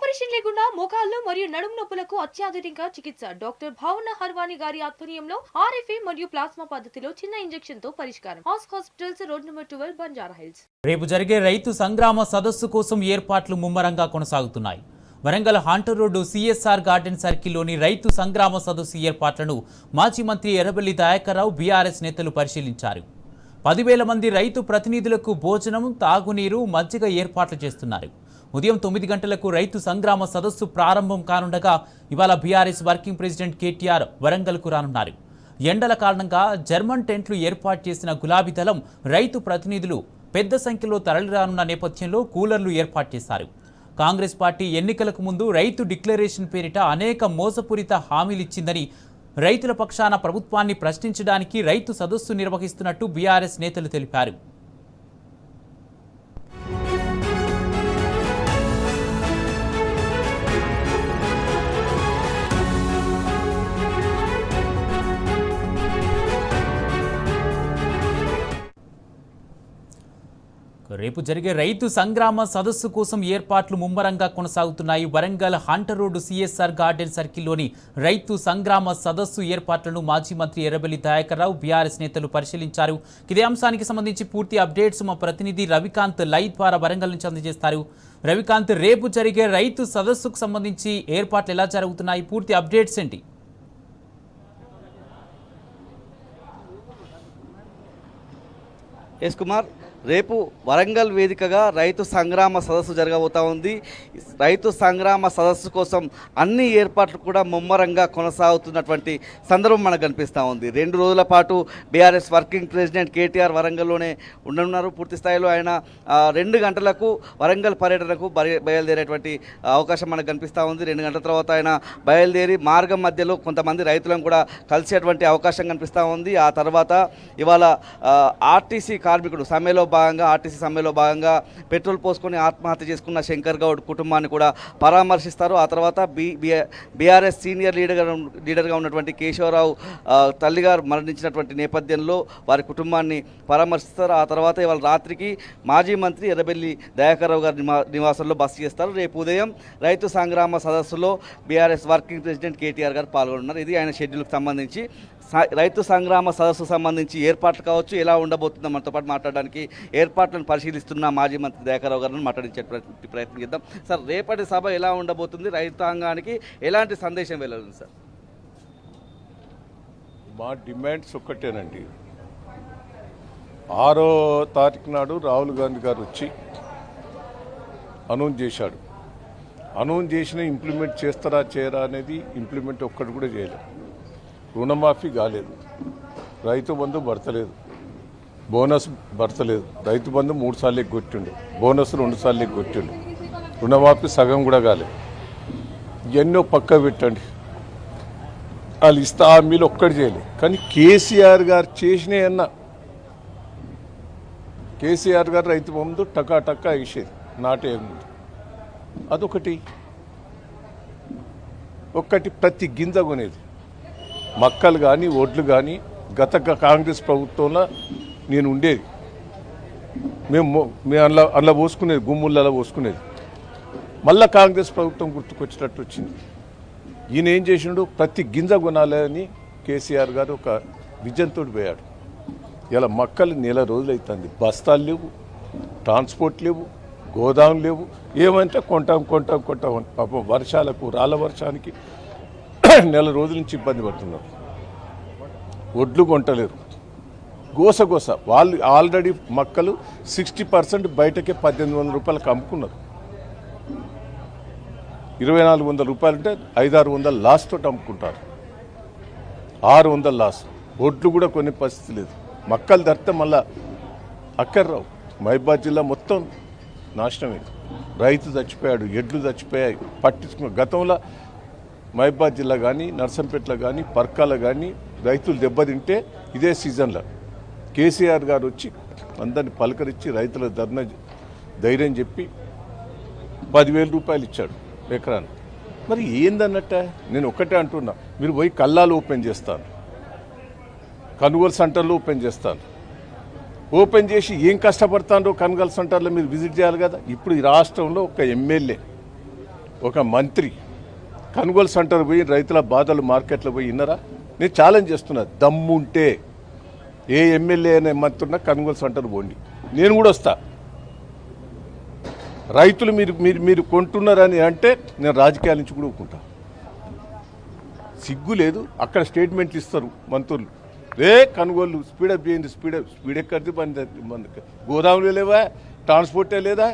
Operation లేకుండా మోకాళ్లు మరియు నడుము నొప్పులకు అత్యాధునిక చికిత్స డాక్టర్ భావన హర్వాని గారి ఆధ్వర్యంలో ఆర్ఎఫ్ఏ మరియు ప్లాస్మా పద్ధతిలో చిన్న ఇంజెక్షన్ తో పరిష్కారం. Hospitals road number 12 Banjara hills. రేపు జరిగే రైతు సంగ్రామ సదస్సు కోసం ఏర్పాట్లు ముమ్మరంగా కొనసాగుతున్నాయి. వరంగల్ హాంటర్ రోడ్డు సిఎస్ఆర్ గార్డెన్ సర్కిల్లోని రైతు సంగ్రామ సదస్సు ఏర్పాట్లను మాజీ మంత్రి ఎర్రబెల్లి దయాకర్రావు బీఆర్ఎస్ నేతలు పరిశీలించారు. 10,000 మంది రైతు ప్రతినిధులకు భోజనం, తాగునీరు, మజ్జిగ ఏర్పాట్లు చేస్తున్నారు. ఉదయం 9 గంటలకు రైతు సంగ్రామ సదస్సు ప్రారంభం కానుండగా ఇవాళ బీఆర్ఎస్ వర్కింగ్ ప్రెసిడెంట్ కేటీఆర్ వరంగల్కు రానున్నారు. ఎండల కారణంగా జర్మన్ టెంట్లు ఏర్పాటు చేసిన గులాబీ దళం రైతు ప్రతినిధులు పెద్ద సంఖ్యలో తరలిరానున్న నేపథ్యంలో కూలర్లు ఏర్పాటు చేశారు. కాంగ్రెస్ పార్టీ ఎన్నికలకు ముందు రైతు డిక్లరేషన్ పేరిట అనేక మోసపూరిత హామీలిచ్చిందని, రైతుల పక్షాన ప్రభుత్వాన్ని ప్రశ్నించడానికి రైతు సదస్సు నిర్వహిస్తున్నట్టు బీఆర్ఎస్ నేతలు తెలిపారు. రేపు జరిగే రైతు సంగ్రామ సదస్సు కోసం ఏర్పాట్లు ముమ్మరంగా కొనసాగుతున్నాయి. Warangal hunter road CSR garden సర్కిల్లోని రైతు సంగ్రామ సదస్సు ఏర్పాట్లను మాజీ మంత్రి ఎర్రబెల్లి దయాకర్రావు బీఆర్ఎస్ నేతలు పరిశీలించారు. ఇదే అంశానికి సంబంధించి పూర్తి అప్డేట్స్ మా ప్రతినిధి రవికాంత్ లైవ్ ద్వారా వరంగల్ నుంచి అందజేస్తారు. రవికాంత్, రేపు జరిగే రైతు సదస్సుకు సంబంధించి ఏర్పాట్లు ఎలా జరుగుతున్నాయి, పూర్తి అప్డేట్స్ ఏంటి? ఎస్ కుమార్, రేపు వరంగల్ వేదికగా రైతు సంగ్రామ సదస్సు జరగబోతా ఉంది. రైతు సంగ్రామ సదస్సు కోసం అన్ని ఏర్పాట్లు కూడా ముమ్మరంగా కొనసాగుతున్నటువంటి సందర్భం మనకు కనిపిస్తూ ఉంది. 2 రోజుల పాటు బీఆర్ఎస్ వర్కింగ్ ప్రెసిడెంట్ కేటీఆర్ వరంగల్లోనే ఉండనున్నారు. పూర్తి స్థాయిలో ఆయన 2 గంటలకు వరంగల్ పర్యటనకు బయలుదేరేటువంటి అవకాశం మనకు కనిపిస్తూ ఉంది. 2 గంటల తర్వాత ఆయన బయలుదేరి మార్గం మధ్యలో కొంతమంది రైతులను కూడా కలిసేటువంటి అవకాశం కనిపిస్తూ ఉంది. ఆ తర్వాత ఇవాళ ఆర్టీసీ కార్మికుడు ఆర్టీసీ సమ్మెలో భాగంగా పెట్రోల్ పోసుకొని ఆత్మహత్య చేసుకున్న శంకర్ గౌడ్ కుటుంబాన్ని కూడా పరామర్శిస్తారు. ఆ తర్వాత బీఆర్ఎస్ సీనియర్ లీడర్గా ఉన్నటువంటి కేశవరావు తల్లిగారు మరణించినటువంటి నేపథ్యంలో వారి కుటుంబాన్ని పరామర్శిస్తారు. ఆ తర్వాత ఇవాళ రాత్రికి మాజీ మంత్రి ఎర్రబెల్లి దయాకర్రావు గారి నివాసంలో బస చేస్తారు. రేపు ఉదయం రైతు సంగ్రామ సదస్సులో బీఆర్ఎస్ వర్కింగ్ ప్రెసిడెంట్ కేటీఆర్ గారు పాల్గొన్నారు. ఇది ఆయన షెడ్యూల్కి సంబంధించి రైతు సంగ్రామ సదస్సు సంబంధించి ఏర్పాట్లు కావచ్చు, ఎలా ఉండబోతుందో మనతో పాటు మాట్లాడడానికి ఏర్పాట్లను పరిశీలిస్తున్న మాజీ మంత్రి దయాకర్రావు గారిని మాట్లాడించే ప్రయత్నం చేద్దాం. సార్, రేపటి సభ ఎలా ఉండబోతుంది, రైతాంగానికి ఎలాంటి సందేశం వెళ్ళాలి సార్? మా డిమాండ్స్ ఒక్కటేనండి. 6వ తారీఖు నాడు రాహుల్ గాంధీ గారు వచ్చి అనౌన్స్ చేశాడు. అనౌన్స్ చేసిన ఇంప్లిమెంట్ చేస్తారా చేయరా అనేది ఇంప్లిమెంట్ ఒక్కటి కూడా చేయలేదు. రుణమాఫీ కాలేదు, రైతు బంధు భర్తలేదు, బోనస్ భర్తలేదు. రైతు బంధు 3 సార్లు కొట్టిండు, బోనస్ 2 సార్లు కొట్టిండు, రుణమాఫీ సగం కూడా కాలేదు. ఎన్నో పక్క పెట్టండి, వాళ్ళు ఇస్తా హామీలు ఒక్కటి చేయలేదు. కానీ కేసీఆర్ గారు చేసినాయన్న, కేసీఆర్ గారు రైతు బంధు టకా టక్కా వేసేది, నాటే ముందు అదొకటి. ప్రతి గింజ కొనేది, మక్కలు కానీ ఒడ్లు కానీ. గత కాంగ్రెస్ ప్రభుత్వంలో నేను ఉండేది, మేము అందులో పోసుకునేది, గుమ్ముళ్ళలో పోసుకునేది. మళ్ళీ కాంగ్రెస్ ప్రభుత్వం గుర్తుకొచ్చినట్టు వచ్చింది. ఈయన ఏం చేసిండు, ప్రతి గింజ కొనాలని కేసీఆర్ గారు ఒక విజన్తో పోయాడు. ఇలా మక్కలు 1 నెల రోజులు అవుతుంది, బస్తాలు లేవు, ట్రాన్స్పోర్ట్ లేవు, గోదాం లేవు. ఏమంటే కొంటాం పాపం వర్షాలకు, రాళ్ళ వర్షానికి 1 నెల రోజుల నుంచి ఇబ్బంది పడుతున్నారు. ఒడ్లు కొంటలేరు, గోస. వాళ్ళు ఆల్రెడీ మక్కలు 60% బయటకే 1,800 రూపాయలకు అమ్ముకున్నారు. 2,400 రూపాయలు అంటే 500-600 లాస్ తోటి అమ్ముకుంటారు. 600 లాస్. ఒడ్లు కూడా కొనే పరిస్థితి లేదు. మక్కలు ధరితే మళ్ళా అక్కర్రావు. మహబూబాబాద్ జిల్లా మొత్తం నాశనమైంది. రైతు చచ్చిపోయాడు, ఎడ్లు చచ్చిపోయాయి. పట్టించుకున్న గతంలో మహబూబాబాద్ జిల్లా కానీ, నర్సంపేటలో కానీ, పర్కాల కానీ రైతులు దెబ్బతింటే ఇదే సీజన్లో కేసీఆర్ గారు వచ్చి అందరిని పలకరించి రైతుల ధైర్యం చెప్పి 10,000 రూపాయలు ఇచ్చాడు ఎకరాన్ని. మరి ఏందన్నట్ట? నేను ఒక్కటే అంటున్నా, మీరు పోయి కల్లాలు ఓపెన్ చేస్తాను, కొనుగోలు సెంటర్లు ఓపెన్ చేసి ఏం కష్టపడతారో కొనుగోలు సెంటర్లో మీరు విజిట్ చేయాలి కదా. ఇప్పుడు ఈ రాష్ట్రంలో ఒక ఎమ్మెల్యే ఒక మంత్రి కొనుగోలు సెంటర్ పోయి రైతుల బాధలు మార్కెట్లో పోయి విన్నారా? నేను ఛాలెంజ్ చేస్తున్నా, దమ్ముంటే ఏ ఎమ్మెల్యే అనే మంత్రి ఉన్నా కొనుగోలు సెంటర్ పోండి, నేను కూడా వస్తా. రైతులు మీరు మీరు మీరు కొంటున్నారని అంటే నేను రాజకీయాల నుంచి కూడా ఊరుకుంటా. సిగ్గు లేదు. అక్కడ స్టేట్మెంట్లు ఇస్తారు మంత్రులు, రే కొనుగోలు స్పీడప్ చేయండి, స్పీడ్ ఎక్కడిది మన గోదాములు లేవా, ట్రాన్స్పోర్టే లేదా,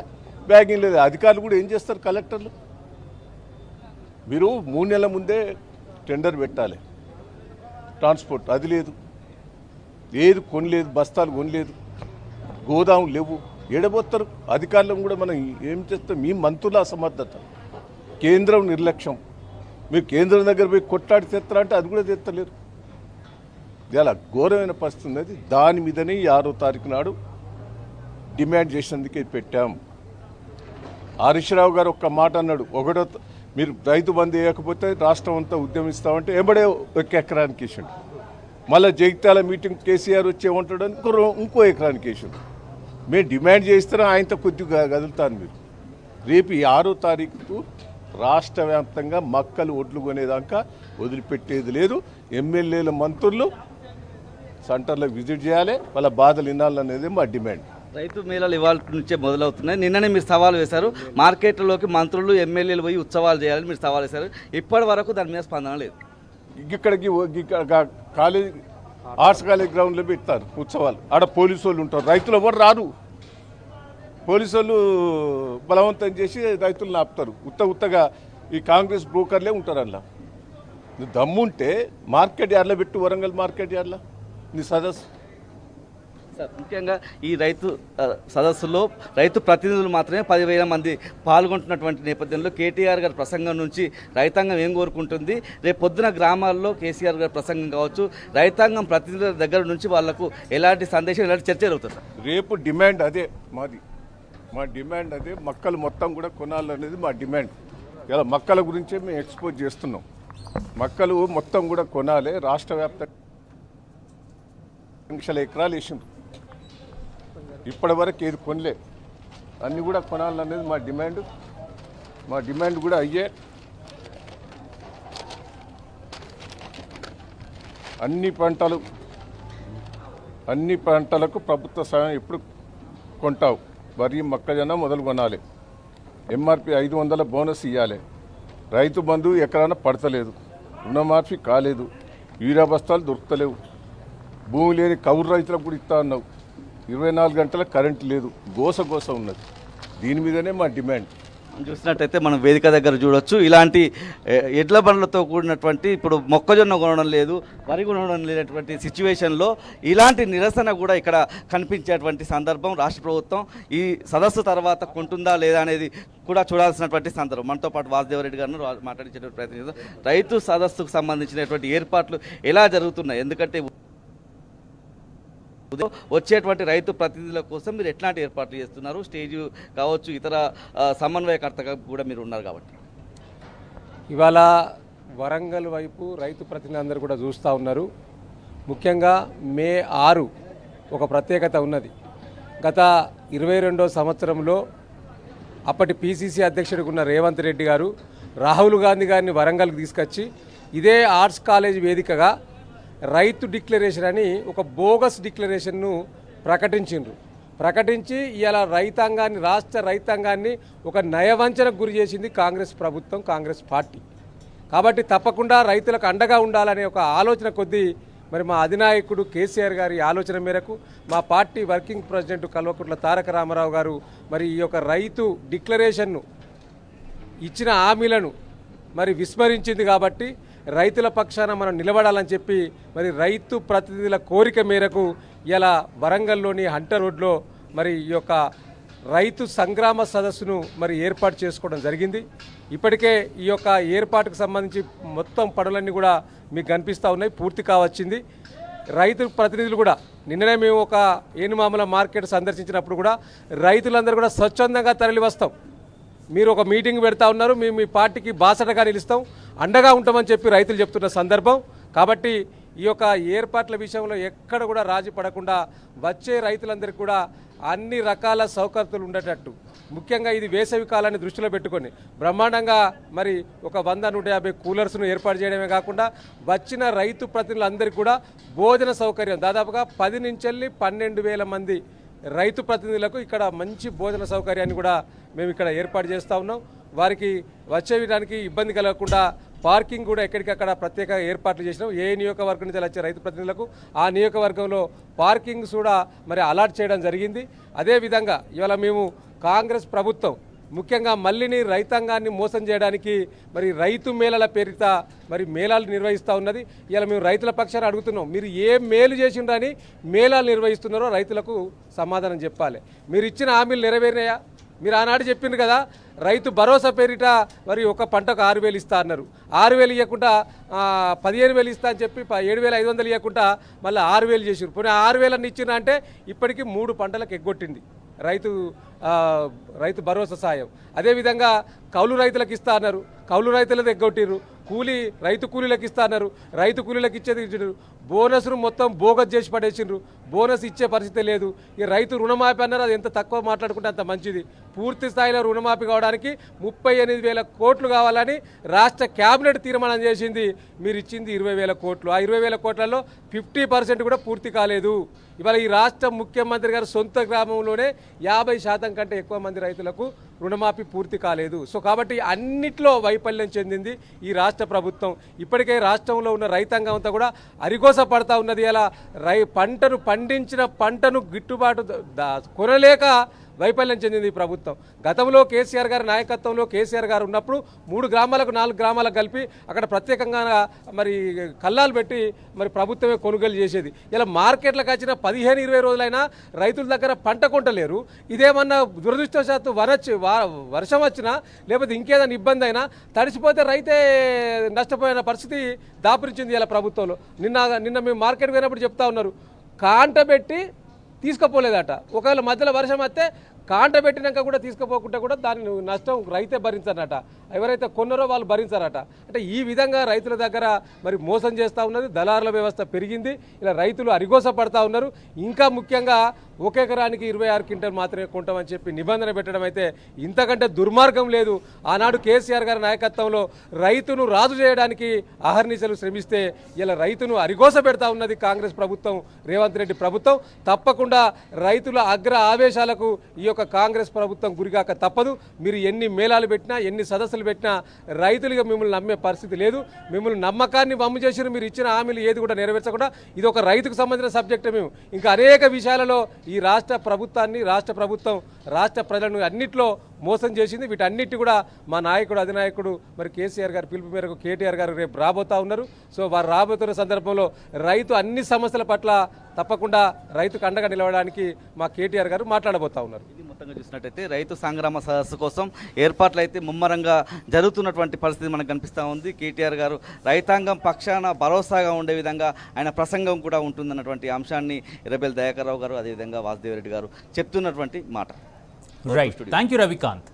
బ్యాగింగ్ లేదా. అధికారులు కూడా ఏం చేస్తారు? కలెక్టర్లు మీరు 3 నెలల ముందే టెండర్ పెట్టాలి, ట్రాన్స్పోర్ట్ అది లేదు, ఏది కొనలేదు, బస్తాలు కొనలేదు, గోదాములు లేవు, ఏడబోస్తారు. అధికారులను కూడా మనం ఏం చేస్తాం? మీ మంత్రుల అసమర్థత, కేంద్రం నిర్లక్ష్యం. మీరు కేంద్రం దగ్గర పోయి కొట్లాడి తెస్తారా అంటే అది కూడా తెత్తలేరు. ఇలా ఘోరమైన పరిస్థితి ఉన్నది. దాని మీదనే 6వ తారీఖు నాడు డిమాండ్ చేసినందుకే పెట్టాం. హరీష్ రావు గారు ఒక్క మాట అన్నాడు, మీరు రైతు బంధు వేయకపోతే రాష్ట్రం అంతా ఉద్యమిస్తామంటే ఎంబడే ఒక ఎకరానికి వేసాడు. మళ్ళీ జగిత్యాల మీటింగ్ కేసీఆర్ వచ్చి ఏమంటాడు ఇంకో ఎకరానికి వేసాడు. మేము డిమాండ్ చేస్తారా ఆయనతో కొద్దిగా కదులుతాను. మీరు రేపు 6వ తారీఖు రాష్ట్ర వ్యాప్తంగా మక్కలు ఒడ్లు కొనేదాకా వదిలిపెట్టేది లేదు. ఎమ్మెల్యేల మంత్రులు సెంటర్లో విజిట్ చేయాలి, వాళ్ళ బాధలు వినాలనేది మా డిమాండ్. రైతు మేళాలు ఇవాళ నుంచే మొదలవుతున్నాయి. నిన్ననే మీరు సవాల్ వేశారు, మార్కెట్లలోకి మంత్రులు ఎమ్మెల్యేలు పోయి ఉత్సవాలు చేయాలని మీరు సవాల్ వేశారు. ఇప్పటి వరకు దాని మీద స్పందన లేదు. ఇక్కడికి కాలేజ్ ఆర్ట్స్ కాలేజ్ గ్రౌండ్లో పెడతారు ఉత్సవాలు, ఆడ పోలీసు వాళ్ళు ఉంటారు, రైతులు ఎవరు రారు. పోలీసు వాళ్ళు బలవంతం చేసి రైతులను ఆపుతారు. ఉత్తగా ఈ కాంగ్రెస్ బ్రోకర్లే ఉంటారు. అందులో దమ్ముంటే మార్కెట్ యార్డ్లో పెట్టు, వరంగల్ మార్కెట్ యార్డ్లో నీ సదస్సు. సార్, ముఖ్యంగా ఈ రైతు సదస్సులో రైతు ప్రతినిధులు మాత్రమే 10,000 మంది పాల్గొంటున్నటువంటి నేపథ్యంలో కేటీఆర్ గారి ప్రసంగం నుంచి రైతాంగం ఏం కోరుకుంటుంది, రేపు పొద్దున గ్రామాల్లో కేసీఆర్ గారి ప్రసంగం కావచ్చు, రైతాంగం ప్రతినిధుల దగ్గర నుంచి వాళ్లకు ఎలాంటి సందేశం, ఎలాంటి చర్చ జరుగుతుంది సార్? రేపు డిమాండ్ అదే మాది. మా డిమాండ్ అదే, మక్కలు మొత్తం కూడా కొనాలనేది మా డిమాండ్. ఇలా మక్కల గురించే మేము ఎక్స్పోజ్ చేస్తున్నాం. మక్కలు మొత్తం కూడా కొనాలి. రాష్ట్ర వ్యాప్తంగా 2,00,000 ఎకరాలు వేసిండ్రు, ఇప్పటి వరకు ఏది కొనలే, అన్నీ కూడా కొనాలనేది మా డిమాండ్. మా డిమాండ్ కూడా అయ్యే. అన్ని పంటలకు ప్రభుత్వ సాయం ఎప్పుడు కొంటావు? వరి, మొక్కజొన్న మొదలు కొనాలి. ఎంఆర్పి 500 బోనస్ ఇవ్వాలి. రైతు బంధు ఎకరాన పడతలేదు, రుణమాఫీ కాలేదు, యూరియా బస్తాలు దొరుకుతలేవు, భూమి లేని కౌలు రైతులకు కూడా ఇస్తా అన్నావు, 24 గంటల కరెంటు లేదు, గోస ఉన్నది. దీని మీదనే మా డిమాండ్. చూసినట్టయితే మనం వేదిక దగ్గర చూడొచ్చు, ఇలాంటి ఎడ్ల బండ్లతో కూడినటువంటి, ఇప్పుడు మొక్కజొన్న కొనడం లేదు, వరి కొనడం లేనటువంటి సిచ్యువేషన్లో ఇలాంటి నిరసన కూడా ఇక్కడ కనిపించేటువంటి సందర్భం. రాష్ట్ర ప్రభుత్వం ఈ సదస్సు తర్వాత కొంటుందా లేదా అనేది కూడా చూడాల్సినటువంటి సందర్భం. మనతో పాటు వాసుదేవరెడ్డి గారిని మాట్లాడించేటువంటి ప్రయత్నం చేద్దాం. రైతు సదస్సుకు సంబంధించినటువంటి ఏర్పాట్లు ఎలా జరుగుతున్నాయి, ఎందుకంటే వచ్చేటువంటి రైతు ప్రతినిధుల కోసం మీరు ఎట్లాంటి ఏర్పాట్లు చేస్తున్నారు? స్టేజ్ కావచ్చు, ఇతర సమన్వయకర్తగా కూడా మీరు ఉన్నారు కాబట్టి. ఇవాళ వరంగల్ వైపు రైతు ప్రతినిధులందరూ కూడా చూస్తూ ఉన్నారు. ముఖ్యంగా మే 6 ఒక ప్రత్యేకత ఉన్నది. గత 22వ సంవత్సరంలో అప్పటి పిసిసి అధ్యక్షుడిగా ఉన్న రేవంత్ రెడ్డి గారు రాహుల్ గాంధీ గారిని వరంగల్కి తీసుకొచ్చి ఇదే ఆర్ట్స్ కాలేజ్ వేదికగా రైతు డిక్లరేషన్ అని ఒక బోగస్ డిక్లరేషన్ను ప్రకటించి ఇవాళ రైతాంగాన్ని, రాష్ట్ర రైతాంగాన్ని ఒక నయవంచనకు గురి చేసింది కాంగ్రెస్ ప్రభుత్వం, కాంగ్రెస్ పార్టీ. కాబట్టి తప్పకుండా రైతులకు అండగా ఉండాలనే ఒక ఆలోచన కొద్దీ మరి మా అధినాయకుడు కేసీఆర్ గారి ఆలోచన మేరకు మా party working president Kalvakuntla Taraka Ramarao గారు మరి ఈ యొక్క రైతు డిక్లరేషన్ను ఇచ్చిన హామీలను మరి విస్మరించింది. కాబట్టి రైతుల పక్షాన మనం నిలబడాలని చెప్పి మరి రైతు ప్రతినిధుల కోరిక మేరకు ఇలా వరంగల్లోని హంటర్ రోడ్లో మరి ఈ యొక్క రైతు సంగ్రామ సదస్సును మరి ఏర్పాటు చేసుకోవడం జరిగింది. ఇప్పటికే ఈ యొక్క ఏర్పాటుకు సంబంధించి మొత్తం పనులన్నీ కూడా మీకు కనిపిస్తూ ఉన్నాయి, పూర్తి కావచ్చింది. రైతు ప్రతినిధులు కూడా నిన్ననే మేము ఒక ఏనుమాముల మార్కెట్ సందర్శించినప్పుడు కూడా రైతులందరూ కూడా స్వచ్ఛందంగా తరలి వస్తాం, మీరు ఒక మీటింగ్ పెడతా ఉన్నారు, మేము మీ పార్టీకి బాసటగా నిలుస్తాం, అండగా ఉంటామని చెప్పి రైతులు చెప్తున్న సందర్భం. కాబట్టి ఈ యొక్క ఏర్పాట్ల విషయంలో ఎక్కడ కూడా రాజీ పడకుండా వచ్చే రైతులందరికీ కూడా అన్ని రకాల సౌకర్యాలు ఉండేటట్టు, ముఖ్యంగా ఇది వేసవి కాలాన్ని దృష్టిలో పెట్టుకొని బ్రహ్మాండంగా మరి ఒక 100-150 కూలర్స్ను ఏర్పాటు చేయడమే కాకుండా వచ్చిన రైతు ప్రతినిధులందరికీ కూడా భోజన సౌకర్యం దాదాపుగా 10 నుంచి 12,000 మంది రైతు ప్రతినిధులకు ఇక్కడ మంచి భోజన సౌకర్యాన్ని కూడా మేము ఇక్కడ ఏర్పాటు చేస్తూ ఉన్నాం. వారికి వచ్చేయడానికి ఇబ్బంది కలగకుండా పార్కింగ్ కూడా ఎక్కడికక్కడ ప్రత్యేక ఏర్పాట్లు చేసినాం. ఏ నియోజకవర్గం నుంచి వచ్చే రైతు ప్రతినిధులకు ఆ నియోజకవర్గంలో పార్కింగ్స్ కూడా మరి అలాట్ చేయడం జరిగింది. అదేవిధంగా ఇవాళ మేము కాంగ్రెస్ ప్రభుత్వం ముఖ్యంగా మళ్ళీని రైతాంగాన్ని మోసం చేయడానికి మరి రైతు మేళల పేరిట మరి మేళాలు నిర్వహిస్తూ ఉన్నది. ఇలా మేము రైతుల పక్షాన అడుగుతున్నాం, మీరు ఏ మేలు చేసిండ్రని మేళాలు నిర్వహిస్తున్నారో రైతులకు సమాధానం చెప్పాలి. మీరు ఇచ్చిన హామీలు నెరవేరినాయా? మీరు ఆనాడు చెప్పిండ్రు కదా రైతు భరోసా పేరిట మరి ఒక పంటకు 6,000 ఇస్తా అన్నారు. 6,000 ఇవ్వకుండా 15,000 ఇస్తా అని చెప్పి 7,500 ఇవ్వకుండా మళ్ళీ 6,000 చేసారు. పోనీ 6,000 ఇచ్చిన అంటే ఇప్పటికీ 3 పంటలకు ఎగ్గొట్టింది రైతు భరోసా సాయం. అదేవిధంగా కౌలు రైతులకు ఇస్తా అన్నారు, కౌలు రైతులకు ఎగ్గొట్టిర్రు. రైతు కూలీలకు ఇస్తా అన్నారు, రైతు కూలీలకు ఇచ్చేది ఇచ్చారు. బోనస్ను మొత్తం బోగస్ చేసి పడేసిండ్రు, బోనస్ ఇచ్చే పరిస్థితి లేదు. ఈ రైతు రుణమాఫీ అన్నారు, అది ఎంత తక్కువ మాట్లాడుకుంటే అంత మంచిది. పూర్తి స్థాయిలో రుణమాఫీ కావడానికి 38,000 కోట్లు కావాలని రాష్ట్ర కేబినెట్ తీర్మానం చేసింది. మీరు ఇచ్చింది 20,000 కోట్లు. ఆ 20,000 కోట్లలో 50% కూడా పూర్తి కాలేదు. ఇవాళ ఈ రాష్ట్ర ముఖ్యమంత్రి గారు సొంత గ్రామంలోనే 50% కంటే ఎక్కువ మంది రైతులకు రుణమాఫీ పూర్తి కాలేదు. సో కాబట్టి అన్నిట్లో వైఫల్యం చెందింది ఈ రాష్ట్ర ప్రభుత్వం. ఇప్పటికే రాష్ట్రంలో ఉన్న రైతాంగం అంతా కూడా అరిగోస పడతా ఉన్నది. అలా పండించిన పంటను గిట్టుబాటు కొనలేక వైఫల్యం చెందింది ఈ ప్రభుత్వం. గతంలో కేసీఆర్ గారి నాయకత్వంలో కేసీఆర్ గారు ఉన్నప్పుడు 3 గ్రామాలకు 4 గ్రామాలకు కలిపి అక్కడ ప్రత్యేకంగా మరి కల్లాలు పెట్టి మరి ప్రభుత్వమే కొనుగోలు చేసేది. ఇలా మార్కెట్లకు వచ్చిన 15-20 రోజులైనా రైతుల దగ్గర పంట కొంటలేరు. ఇదేమన్నా దురదృష్టవశాత్తు వర్షం వచ్చినా లేకపోతే ఇంకేదైనా ఇబ్బంది అయినా తడిసిపోతే రైతే నష్టపోయిన పరిస్థితి దాపురించింది ఇలా ప్రభుత్వంలో. నిన్న మేము మార్కెట్ పోయినప్పుడు చెప్తా ఉన్నారు, కాంట పెట్టి తీసుకుపోలేదట. ఒకవేళ మధ్యలో వర్షం వస్తే కాంట పెట్టినాక కూడా తీసుకుపోకుండా కూడా దాని నష్టం రైతే భరించారట, ఎవరైతే కొన్నారో వాళ్ళు భరించారట. అంటే ఈ విధంగా రైతుల దగ్గర మరి మోసం చేస్తూ ఉన్నది, దళారుల వ్యవస్థ పెరిగింది. ఇలా రైతులు అరిగోస పడతా ఉన్నారు. ఇంకా ముఖ్యంగా 1 ఎకరానికి 26 క్వింటల్ మాత్రమే కొంటామని చెప్పి నిబంధన పెట్టడం అయితే ఇంతకంటే దుర్మార్గం లేదు. ఆనాడు కేసీఆర్ గారి నాయకత్వంలో రైతును రాజు చేయడానికి అహర్నిశలు శ్రమిస్తే ఇలా రైతును అరిగోస పెడతా ఉన్నది కాంగ్రెస్ ప్రభుత్వం, రేవంత్ రెడ్డి ప్రభుత్వం. తప్పకుండా రైతుల అగ్ర ఆవేశాలకు ఈ యొక్క కాంగ్రెస్ ప్రభుత్వం గురిగాక తప్పదు. మీరు ఎన్ని మేళాలు పెట్టినా ఎన్ని సదస్సులు పెట్టినా రైతులుగా మిమ్మల్ని నమ్మే పరిస్థితి లేదు. మిమ్మల్ని నమ్మకాన్ని వమ్ము చేసిరు. మీరు ఇచ్చిన హామీలు ఏది కూడా నెరవేర్చకుండా ఇది ఒక రైతుకు సంబంధించిన సబ్జెక్టే. మేము ఇంకా అనేక విషయాలలో ఈ రాష్ట్ర ప్రభుత్వాన్ని రాష్ట్ర ప్రజలను అన్నింటిలో మోసం చేసింది. వీటన్నిటి కూడా మా నాయకుడు అధినాయకుడు మరి కేసీఆర్ గారి పిలుపు మేరకు కేటీఆర్ గారు రేపు రాబోతా ఉన్నారు. సో వారు రాబోతున్న సందర్భంలో రైతు అన్ని సమస్యల పట్ల తప్పకుండా రైతుకు అండగా నిలవడానికి మా కేటీఆర్ గారు మాట్లాడబోతా ఉన్నారు. ఇది మొత్తంగా చూసినట్టయితే రైతు సంగ్రామ సదస్సు కోసం ఏర్పాట్లు అయితే ముమ్మరంగా జరుగుతున్నటువంటి పరిస్థితి మనకు కనిపిస్తూ ఉంది. కేటీఆర్ గారు రైతాంగం పక్షాన భరోసాగా ఉండే విధంగా ఆయన ప్రసంగం కూడా ఉంటుందన్నటువంటి అంశాన్ని ఎర్రబెల్లి దయాకర్ రావు గారు అదేవిధంగా వాసుదేవ్ రెడ్డి గారు చెప్తున్నటువంటి మాట. Right, thank you Ravikanth.